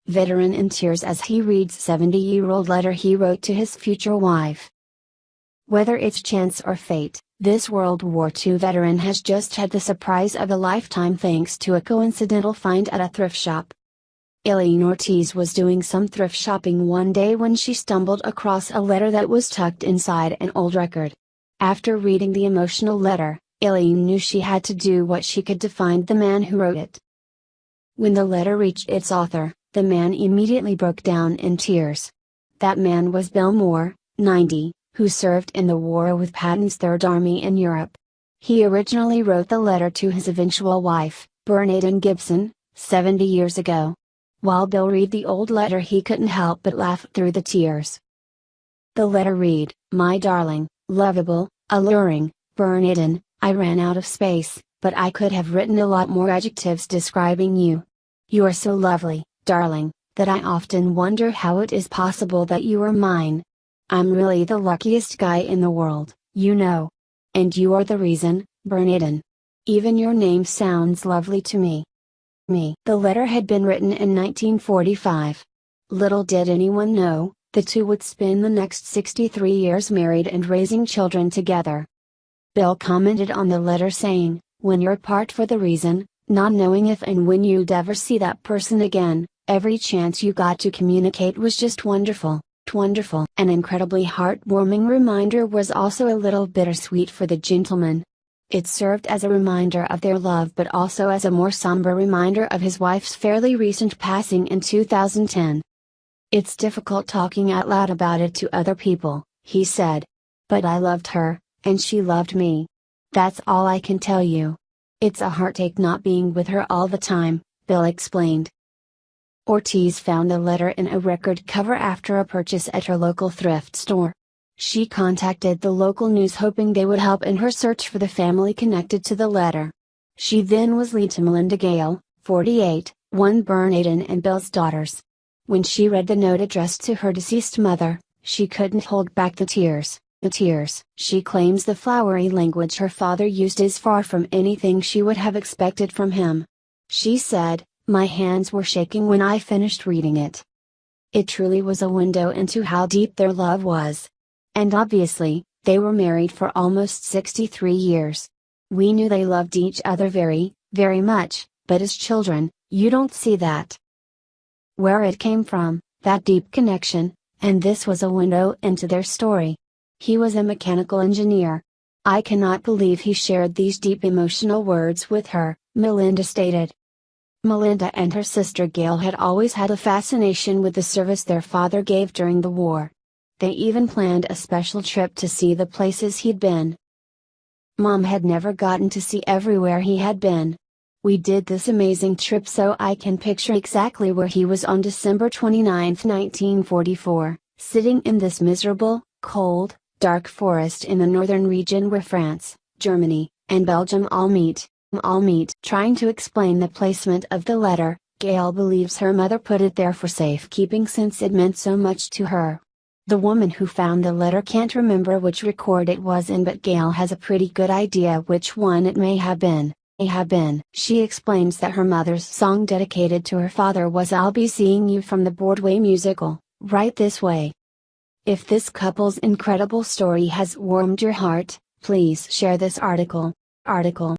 veteran in tears as he reads 70-year-old letter he wrote to his future wife. Whether it's chance or fate, this World War II veteran has just had the surprise of a lifetime thanks to a coincidental find at a thrift shop. Eileen Ortiz was doing some thrift shopping one day when she stumbled across a letter that was tucked inside an old record. After reading the emotional letter, Eileen knew she had to do what she could to find the man who wrote it. When the letter reached its author, the man immediately broke down in tears. That man was Bill Moore, 90, who served in the war with Patton's Third Army in Europe. He originally wrote the letter to his eventual wife, Bernadine Gibson, 70 years ago. While Bill read the old letter, he couldn't help but laugh through the tears. The letter read, "My darling, lovable, alluring, Bernadine, I ran out of space, but I could have written a lot more adjectives describing you. You are so lovely, darling, that I often wonder how it is possible that you are mine. I'm really the luckiest guy in the world, you know. And you are the reason, Bernadine. Even your name sounds lovely to me." The letter had been written in 1945. Little did anyone know, the two would spend the next 63 years married and raising children together. Bill commented on the letter saying, "When you're apart for the reason, not knowing if and when you'd ever see that person again, every chance you got to communicate was just wonderful, wonderful." An incredibly heartwarming reminder was also a little bittersweet for the gentleman. It served as a reminder of their love but also as a more somber reminder of his wife's fairly recent passing in 2010. "It's difficult talking out loud about it to other people," he said. "But I loved her, and she loved me. That's all I can tell you. It's a heartache not being with her all the time," Bill explained. Ortiz found the letter in a record cover after a purchase at her local thrift store. She contacted the local news hoping they would help in her search for the family connected to the letter. She then was lead to Melinda Gale, 48, one Bernadine and Bill's daughters. When she read the note addressed to her deceased mother, she couldn't hold back the tears. She claims the flowery language her father used is far from anything she would have expected from him. She said, "My hands were shaking when I finished reading it. It truly was a window into how deep their love was. And obviously, they were married for almost 63 years. We knew they loved each other very, very much, but as children, you don't see that. Where it came from, that deep connection, and this was a window into their story. He was a mechanical engineer. I cannot believe he shared these deep emotional words with her," Melinda stated. Melinda and her sister Gail had always had a fascination with the service their father gave during the war. They even planned a special trip to see the places he'd been. "Mom had never gotten to see everywhere he had been. We did this amazing trip so I can picture exactly where he was on December 29, 1944, sitting in this miserable, cold, dark forest in the northern region where France, Germany, and Belgium all meet. Trying to explain the placement of the letter, Gail believes her mother put it there for safekeeping since it meant so much to her. The woman who found the letter can't remember which record it was in, but Gail has a pretty good idea which one it may have been. She explains that her mother's song dedicated to her father was "I'll Be Seeing You" from the Broadway musical, Right This Way. If this couple's incredible story has warmed your heart, please share this article.